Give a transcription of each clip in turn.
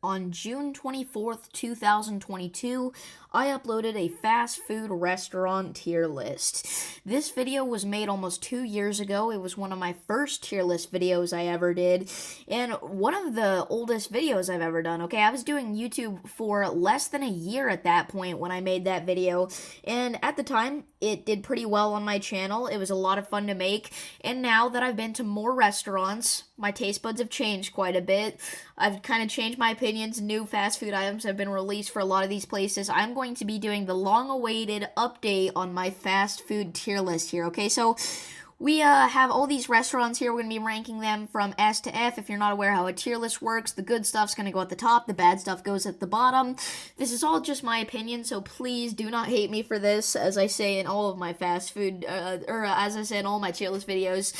On June 24th, 2022, I uploaded a fast food restaurant tier list. This video was made almost 2 years ago. It was one of my first tier list videos I ever did, and one of the oldest videos I've ever done. Okay, I was doing YouTube for less than a year at that point when I made that video, and at the time, it did pretty well on my channel. It was a lot of fun to make, and now that I've been to more restaurants, my taste buds have changed quite a bit. I've kind of changed my opinions. New fast food items have been released for a lot of these places. I'm going to be doing the long-awaited update on my fast food tier list here, okay? So we have all these restaurants here. We're going to be ranking them from S to F. If you're not aware how a tier list works, the good stuff's going to go at the top, the bad stuff goes at the bottom. This is all just my opinion, so please do not hate me for this, as I say in all of my fast food, as I say in all my tier list videos.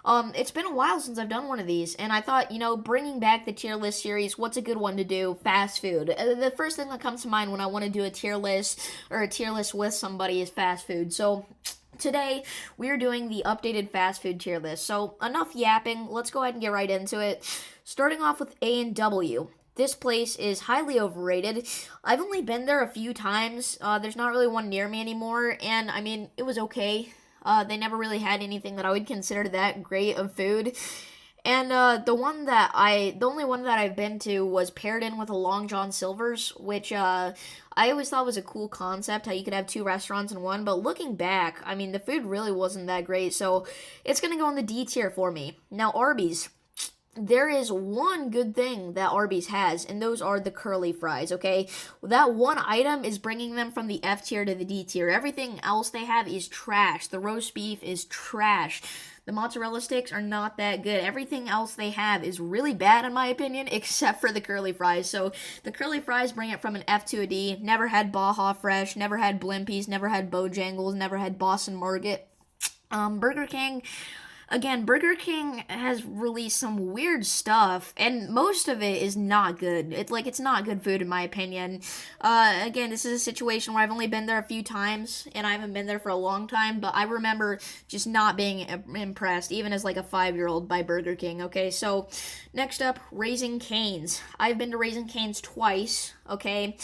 It's been a while since I've done one of these, and I thought, bringing back the tier list series, what's a good one to do? Fast food. The first thing that comes to mind when I want to do a tier list, or a tier list with somebody, is fast food. So today, we're doing the updated fast food tier list. So enough yapping, let's go ahead and get right into it. Starting off with A&W. This place is highly overrated. I've only been there a few times. There's not really one near me anymore, and I mean, it was okay. They never really had anything that I would consider that great of food. And the only one that I've been to was paired in with a Long John Silver's, which I always thought was a cool concept, how you could have two restaurants in one. But looking back, I mean, the food really wasn't that great, so it's gonna go in the D tier for me. Now, Arby's. There is one good thing that Arby's has, and those are the curly fries, okay? That one item is bringing them from the F tier to the D tier. Everything else they have is trash. The roast beef is trash. The mozzarella sticks are not that good. Everything else they have is really bad in my opinion, except for the curly fries. So the curly fries bring it from an F to a D. Never had Baja Fresh, never had Blimpies, never had Bojangles, never had Boston Market. Burger King... Again, Burger King has released some weird stuff, and most of it is not good. It's not good food in my opinion. Again, this is a situation where I've only been there a few times, and I haven't been there for a long time, but I remember just not being impressed, even as like a 5-year-old, by Burger King, okay? So, next up, Raising Cane's. I've been to Raising Cane's twice, okay?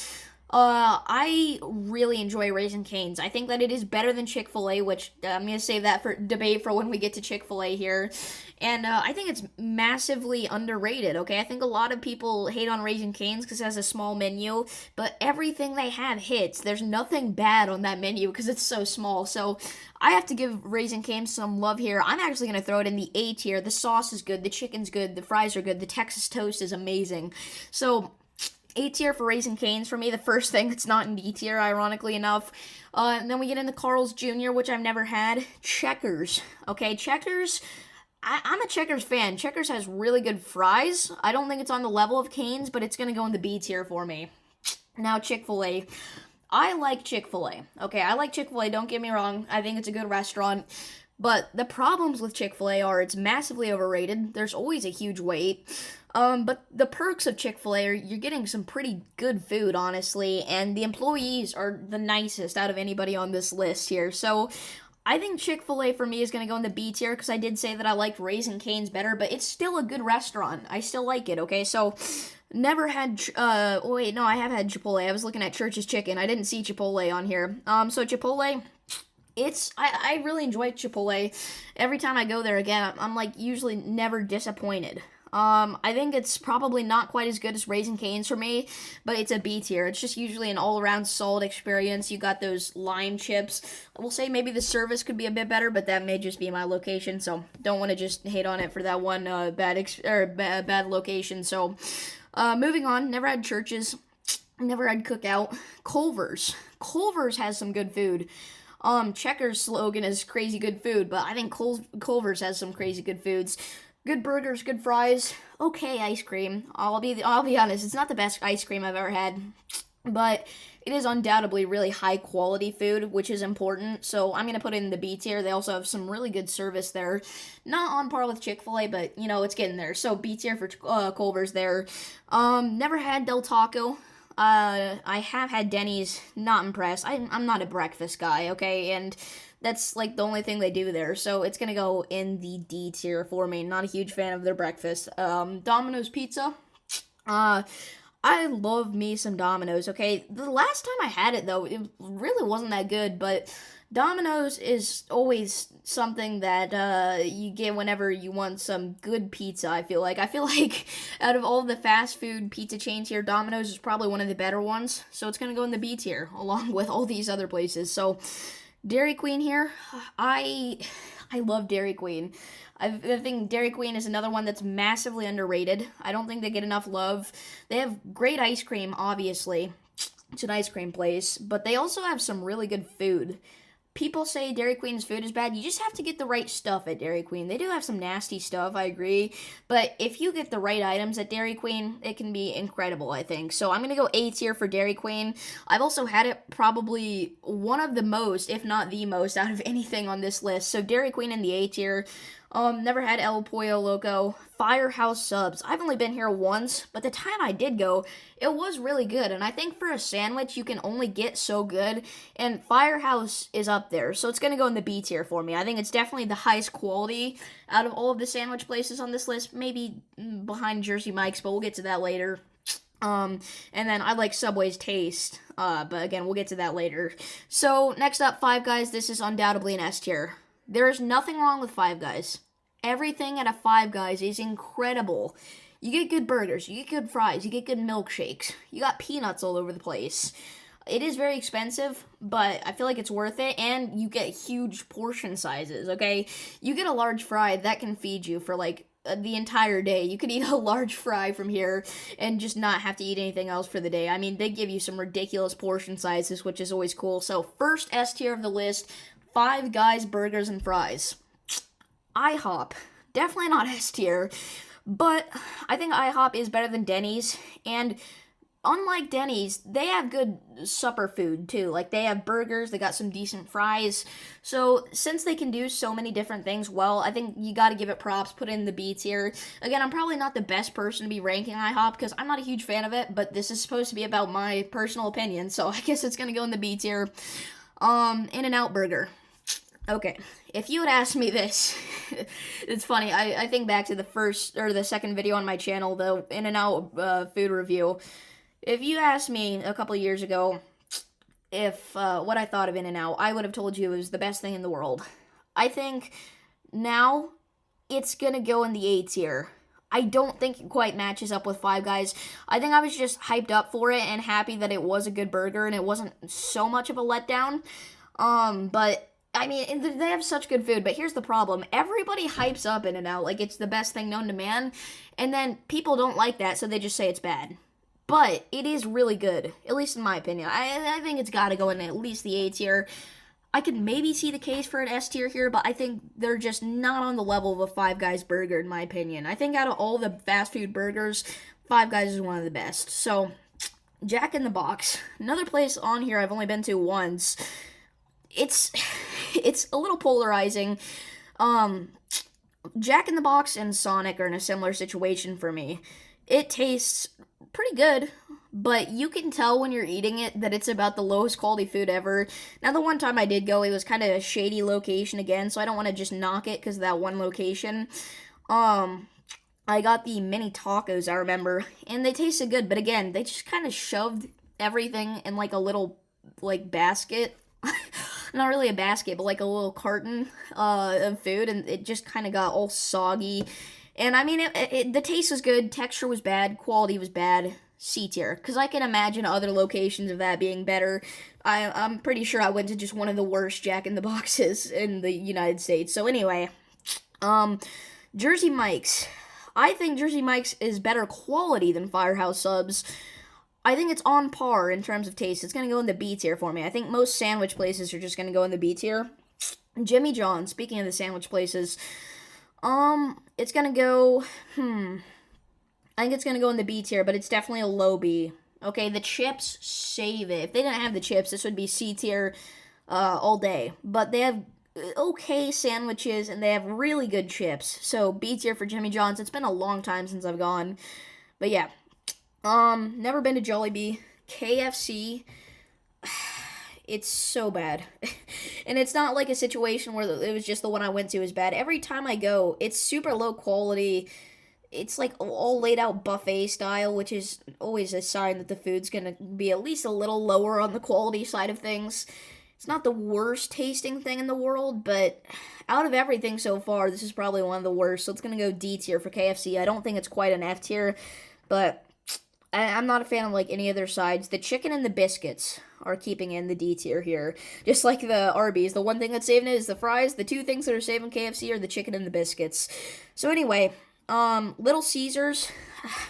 I really enjoy Raising Cane's. I think that it is better than Chick-fil-A, which I'm going to save that for debate for when we get to Chick-fil-A here. And I think it's massively underrated, okay? I think a lot of people hate on Raising Cane's because it has a small menu, but everything they have hits. There's nothing bad on that menu because it's so small. So I have to give Raising Cane's some love here. I'm actually going to throw it in the A tier. The sauce is good, the chicken's good, the fries are good, the Texas toast is amazing. So A tier for Raising Cane's for me, the first thing that's not in D tier, ironically enough. And then we get into Carl's Jr., which I've never had. Checkers. Okay, Checkers, I'm a Checkers fan. Checkers has really good fries. I don't think it's on the level of Cane's, but it's going to go in the B tier for me. Now, Chick-fil-A. I like Chick-fil-A. Okay, I like Chick-fil-A, don't get me wrong. I think it's a good restaurant. But the problems with Chick-fil-A are it's massively overrated. There's always a huge wait. But the perks of Chick-fil-A are you're getting some pretty good food, honestly, and the employees are the nicest out of anybody on this list here. So I think Chick-fil-A for me is going to go in the B tier because I did say that I liked Raising Cane's better, but it's still a good restaurant. I still like it, okay? So never had, wait, no, I have had Chipotle. I was looking at Church's Chicken. I didn't see Chipotle on here. So Chipotle... I really enjoy Chipotle. Every time I go there again, I'm like usually never disappointed. I think it's probably not quite as good as Raising Cane's for me, but it's a B tier. It's just usually an all-around solid experience. You got those lime chips. I will say maybe the service could be a bit better, but that may just be my location, so don't want to just hate on it for that one bad location. So, moving on. Never had Church's. Never had Cookout. Culver's. Culver's has some good food. Checkers' slogan is crazy good food, but I think Culver's has some crazy good foods. Good burgers, good fries, okay ice cream. I'll be honest, it's not the best ice cream I've ever had, but it is undoubtedly really high quality food, which is important, so I'm going to put it in the B tier. They also have some really good service there. Not on par with Chick-fil-A, but, it's getting there. So B tier for Culver's there. Never had Del Taco. I have had Denny's, not impressed. I'm not a breakfast guy, okay, and that's, like, the only thing they do there, so it's gonna go in the D tier for me. Not a huge fan of their breakfast. Domino's Pizza, I love me some Domino's, okay? The last time I had it, though, it really wasn't that good, but Domino's is always something that you get whenever you want some good pizza, I feel like. I feel like out of all the fast food pizza chains here, Domino's is probably one of the better ones, so it's going to go in the B tier, along with all these other places. So, Dairy Queen here, I love Dairy Queen. I think Dairy Queen is another one that's massively underrated. I don't think they get enough love. They have great ice cream, obviously. It's an ice cream place, but they also have some really good food. People say Dairy Queen's food is bad. You just have to get the right stuff at Dairy Queen. They do have some nasty stuff, I agree. But if you get the right items at Dairy Queen, it can be incredible, I think. So I'm going to go A tier for Dairy Queen. I've also had it probably one of the most, if not the most, out of anything on this list. So Dairy Queen in the A tier. Never had El Pollo Loco. Firehouse Subs. I've only been here once, but the time I did go, it was really good. And I think for a sandwich, you can only get so good. And Firehouse is up there, so it's going to go in the B tier for me. I think it's definitely the highest quality out of all of the sandwich places on this list. Maybe behind Jersey Mike's, but we'll get to that later. And then I like Subway's taste, but again, we'll get to that later. So, next up, Five Guys. This is undoubtedly an S tier. There is nothing wrong with Five Guys. Everything at a Five Guys is incredible. You get good burgers, you get good fries, you get good milkshakes, you got peanuts all over the place. It is very expensive, but I feel like it's worth it, and you get huge portion sizes, okay? You get a large fry, that can feed you for, like, the entire day. You could eat a large fry from here and just not have to eat anything else for the day. I mean, they give you some ridiculous portion sizes, which is always cool. So, first S tier of the list, Five Guys Burgers and Fries. IHOP. Definitely not S tier, but I think IHOP is better than Denny's, and unlike Denny's, they have good supper food too. Like, they have burgers, they got some decent fries. So, since they can do so many different things well, I think you gotta give it props, put it in the B tier. Again, I'm probably not the best person to be ranking IHOP, because I'm not a huge fan of it, but this is supposed to be about my personal opinion, so I guess it's gonna go in the B tier. In-N-Out Burger. Okay, if you had asked me this, it's funny, I think back to the first, or the second video on my channel, the In-N-Out food review. If you asked me a couple of years ago if what I thought of In-N-Out, I would have told you it was the best thing in the world. I think now it's gonna go in the A tier. I don't think it quite matches up with Five Guys. I think I was just hyped up for it and happy that it was a good burger and it wasn't so much of a letdown. But I mean, they have such good food, but here's the problem. Everybody hypes up In-N-Out like it's the best thing known to man, and then people don't like that, so they just say it's bad. But it is really good, at least in my opinion. I think it's got to go in at least the A tier. I could maybe see the case for an S tier here, but I think they're just not on the level of a Five Guys burger, in my opinion. I think out of all the fast food burgers, Five Guys is one of the best. So, Jack in the Box. Another place on here I've only been to once. It's a little polarizing. Jack in the Box and Sonic are in a similar situation for me. It tastes pretty good, but you can tell when you're eating it that it's about the lowest quality food ever. Now, the one time I did go, it was kind of a shady location again, so I don't want to just knock it because of that one location. I got the mini tacos, I remember, and they tasted good, but again, they just kind of shoved everything in like a little, like, basket. Not really a basket, but like a little carton of food, and it just kind of got all soggy. And I mean, the taste was good, texture was bad, quality was bad. C tier, because I can imagine other locations of that being better. I'm pretty sure I went to just one of the worst Jack in the Boxes in the United States. So anyway, Jersey Mike's. I think Jersey Mike's is better quality than Firehouse Subs. I think it's on par in terms of taste. It's going to go in the B tier for me. I think most sandwich places are just going to go in the B tier. Jimmy John's, speaking of the sandwich places, it's going to go, I think it's going to go in the B tier, but it's definitely a low B. Okay, the chips, save it. If they didn't have the chips, this would be C tier all day. But they have okay sandwiches, and they have really good chips. So, B tier for Jimmy John's. It's been a long time since I've gone. But yeah. Never been to Jollibee. KFC, it's so bad. And it's not like a situation where it was just the one I went to is bad. Every time I go, it's super low quality. it's like all laid out buffet style, which is always a sign that the food's gonna be at least a little lower on the quality side of things. It's not the worst tasting thing in the world, but out of everything so far, this is probably one of the worst. So it's gonna go D tier for KFC. I don't think it's quite an F tier, but I'm not a fan of like any of their sides. The chicken and the biscuits are keeping in the D tier here. Just like the Arby's. The one thing that's saving it is the fries. The two things that are saving KFC are the chicken and the biscuits. So anyway, Little Caesars,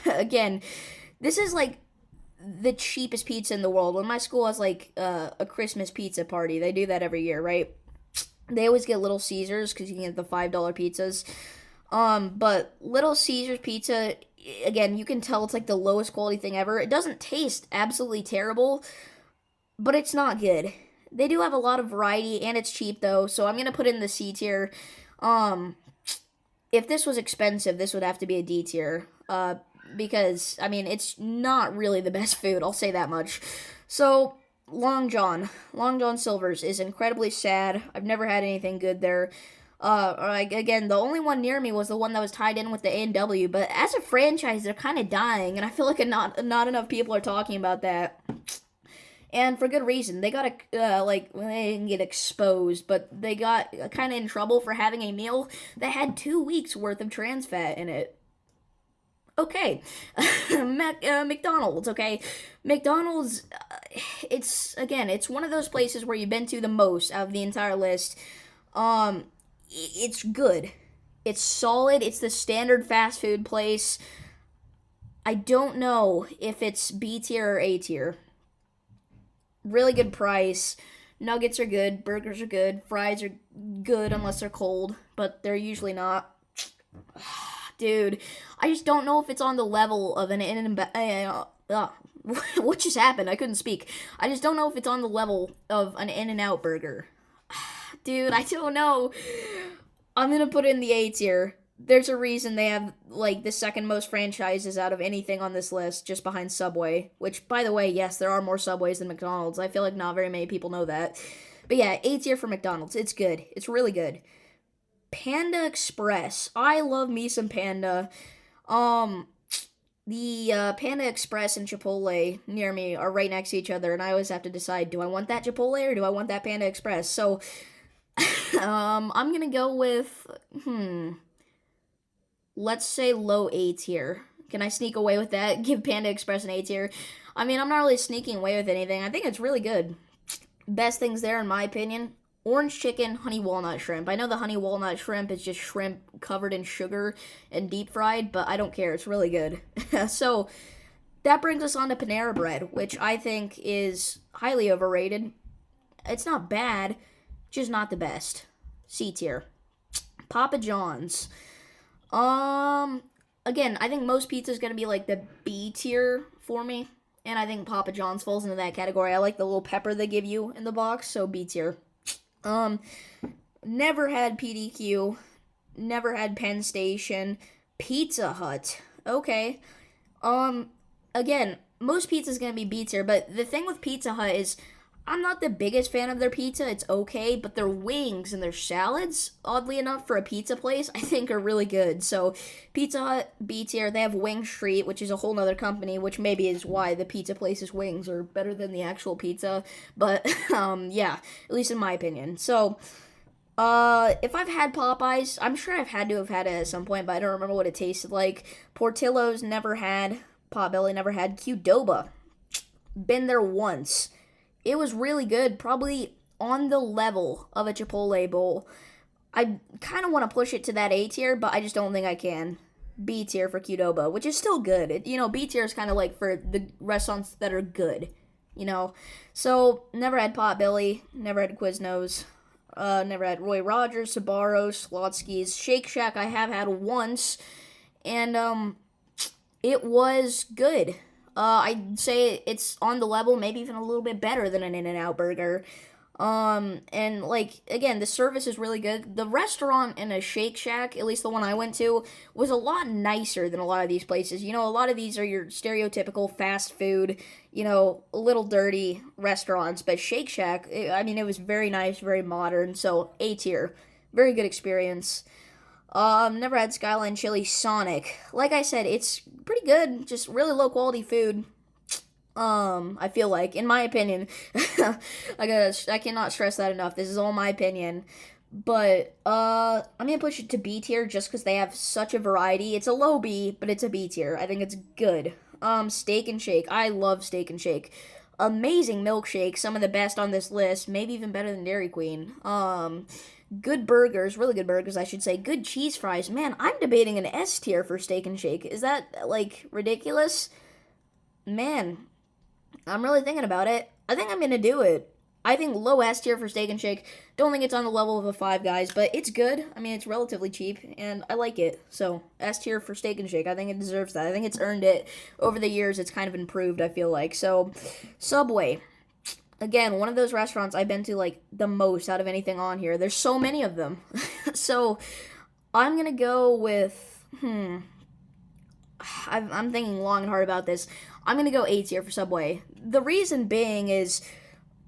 again, this is like the cheapest pizza in the world. When my school has like a Christmas pizza party, they do that every year, right? They always get Little Caesars because you can get the $5 pizzas. But Little Caesars pizza, again, you can tell it's like the lowest quality thing ever. It doesn't taste absolutely terrible, but it's not good. They do have a lot of variety, and it's cheap though, so I'm gonna put it in the C tier. If this was expensive, this would have to be a D tier. Because I mean, it's not really the best food. I'll say that much. So Long John Silver's is incredibly sad. I've never had anything good there. Again, the only one near me was the one that was tied in with the A&W, but as a franchise, they're kind of dying, and I feel like not enough people are talking about that. And for good reason. They got they didn't get exposed, but they got kind of in trouble for having a meal that had 2 weeks worth of trans fat in it. Okay, McDonald's, okay? McDonald's, it's one of those places where you've been to the most out of the entire list. It's good. It's solid. It's the standard fast food place. I don't know if it's B tier or A tier. Really good price. Nuggets are good. Burgers are good. Fries are good unless they're cold, but they're usually not. Dude, I just don't know if it's on the level of an what just happened? I couldn't speak. I just don't know if it's on the level of an In-N-Out burger. Dude, I don't know. I'm gonna put it in the A tier. There's a reason they have, like, the second most franchises out of anything on this list, just behind Subway. Which, by the way, yes, there are more Subways than McDonald's. I feel like not very many people know that. But yeah, A tier for McDonald's. It's good. It's really good. Panda Express. I love me some Panda. The Panda Express and Chipotle near me are right next to each other, and I always have to decide, do I want that Chipotle or do I want that Panda Express? So, I'm gonna go with, let's say low A tier. Can I sneak away with that? Give Panda Express an A tier? I mean, I'm not really sneaking away with anything. I think it's really good. Best things there, in my opinion. Orange chicken, honey walnut shrimp. I know the honey walnut shrimp is just shrimp covered in sugar and deep fried, but I don't care. It's really good. So, that brings us on to Panera Bread, which I think is highly overrated. It's not bad, just not the best. C tier. Papa John's. Again, I think most pizza is going to be like the B tier for me. And I think Papa John's falls into that category. I like the little pepper they give you in the box, so B tier. Never had PDQ. Never had Penn Station. Pizza Hut. Okay. Again, most pizza is going to be B tier, but the thing with Pizza Hut is I'm not the biggest fan of their pizza. It's okay, but their wings and their salads, oddly enough, for a pizza place, I think are really good. So, Pizza Hut, B tier. They have Wing Street, which is a whole nother company, which maybe is why the pizza place's wings are better than the actual pizza. But, yeah, at least in my opinion. So, if I've had Popeyes, I'm sure I've had to have had it at some point, but I don't remember what it tasted like. Portillo's never had. Potbelly never had. Qdoba. Been there once. It was really good, probably on the level of a Chipotle bowl. I kind of want to push it to that A tier, but I just don't think I can. B tier for Qdoba, which is still good. B tier is kind of like for the restaurants that are good, So, never had Potbelly, never had Quiznos, never had Roy Rogers, Sbarro's, Slotsky's. Shake Shack I have had once, and, it was good. I'd say it's on the level, maybe even a little bit better than an In-N-Out burger. And, again, the service is really good. The restaurant in a Shake Shack, at least the one I went to, was a lot nicer than a lot of these places. A lot of these are your stereotypical fast food, a little dirty restaurants. But Shake Shack, it was very nice, very modern. So, A tier. Very good experience. Never had Skyline Chili Sonic. Like I said, it's pretty good. Just really low quality food. I feel like, in my opinion, I cannot stress that enough. This is all my opinion. But, I'm gonna push it to B tier just because they have such a variety. It's a low B, but it's a B tier. I think it's good. Steak and Shake. I love Steak and Shake. Amazing milkshake. Some of the best on this list. Maybe even better than Dairy Queen. Good burgers. Really good burgers, I should say. Good cheese fries. Man, I'm debating an S tier for Steak and Shake. Is that, like, ridiculous? Man, I'm really thinking about it. I think I'm gonna do it. I think low S tier for Steak and Shake. Don't think it's on the level of a Five Guys, but it's good. I mean, it's relatively cheap, and I like it. So, S tier for Steak and Shake. I think it deserves that. I think it's earned it. Over the years, it's kind of improved, I feel like. So, Subway. Again, one of those restaurants I've been to, like, the most out of anything on here. There's so many of them. So, I'm gonna go with, I'm thinking long and hard about this. I'm gonna go A tier for Subway. The reason being is,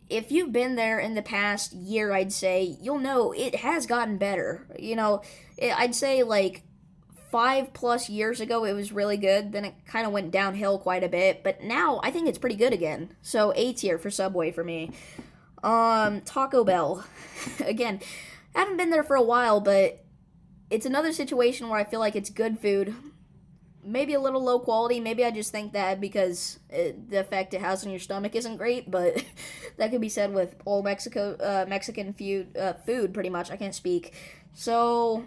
if you've been there in the past year, I'd say, you'll know it has gotten better. You know, I'd say like 5+ years ago it was really good, then it kind of went downhill quite a bit, but now I think it's pretty good again. So A tier for Subway for me. Taco Bell. Again, I haven't been there for a while, but it's another situation where I feel like it's good food. Maybe a little low quality. Maybe I just think that because the effect it has on your stomach isn't great, but that could be said with all Mexican food, pretty much. I can't speak. So,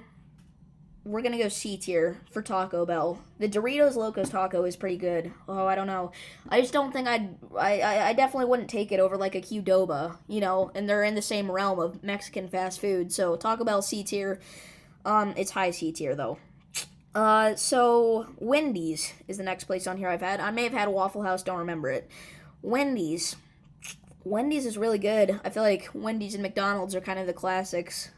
we're going to go C tier for Taco Bell. The Doritos Locos Taco is pretty good. Oh, I don't know. I just don't think I definitely wouldn't take it over like a Qdoba, you know, and they're in the same realm of Mexican fast food. So, Taco Bell C tier. It's high C tier, though. So Wendy's is the next place on here I've had. I may have had Waffle House, don't remember it. Wendy's. Wendy's is really good. I feel like Wendy's and McDonald's are kind of the classics.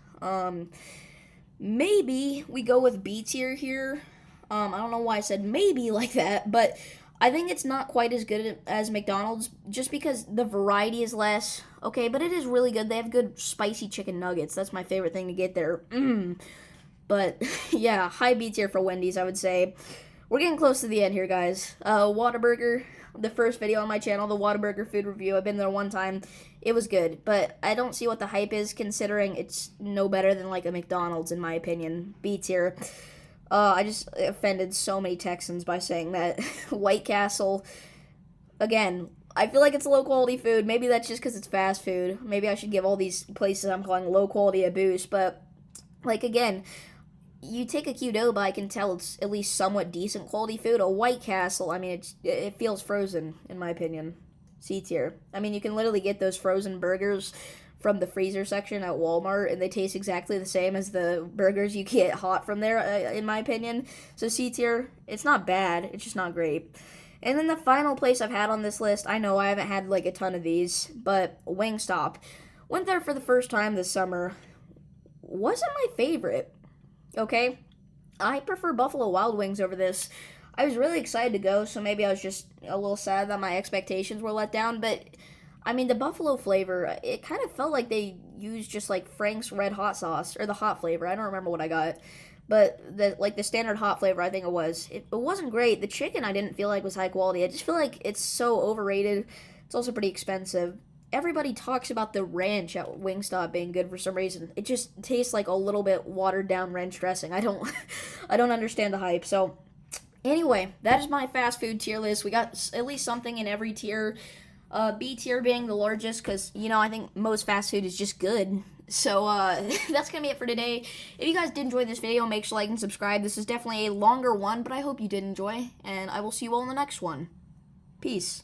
Maybe we go with B tier here. I don't know why I said maybe like that, but I think it's not quite as good as McDonald's just because the variety is less. Okay, but it is really good. They have good spicy chicken nuggets. That's my favorite thing to get there. But, yeah, high B tier for Wendy's, I would say. We're getting close to the end here, guys. Whataburger, the first video on my channel, the Whataburger food review. I've been there one time. It was good, but I don't see what the hype is, considering it's no better than, like, a McDonald's, in my opinion. B tier. I just offended so many Texans by saying that. White Castle, again, I feel like it's low-quality food. Maybe that's just because it's fast food. Maybe I should give all these places I'm calling low-quality a boost, but, like, again, you take a Qdoba, I can tell it's at least somewhat decent quality food. A White Castle, I mean, it feels frozen, in my opinion. C tier. I mean, you can literally get those frozen burgers from the freezer section at Walmart, and they taste exactly the same as the burgers you get hot from there, in my opinion. So C tier, it's not bad, it's just not great. And then the final place I've had on this list, I know I haven't had, like, a ton of these, but Wingstop. Went there for the first time this summer. Wasn't my favorite. Okay, I prefer Buffalo Wild Wings over this. I was really excited to go, so maybe I was just a little sad that my expectations were let down, but, I mean, the buffalo flavor, it kind of felt like they used just, like, Frank's Red Hot sauce, or the hot flavor, I don't remember what I got, but, the standard hot flavor, I think it was. It wasn't great. The chicken I didn't feel like was high quality. I just feel like it's so overrated. It's also pretty expensive. Everybody talks about the ranch at Wingstop being good for some reason. It just tastes like a little bit watered down ranch dressing. I don't understand the hype. So, anyway, that is my fast food tier list. We got at least something in every tier. B tier being the largest because, you know, I think most fast food is just good. So, that's going to be it for today. If you guys did enjoy this video, make sure to like and subscribe. This is definitely a longer one, but I hope you did enjoy. And I will see you all in the next one. Peace.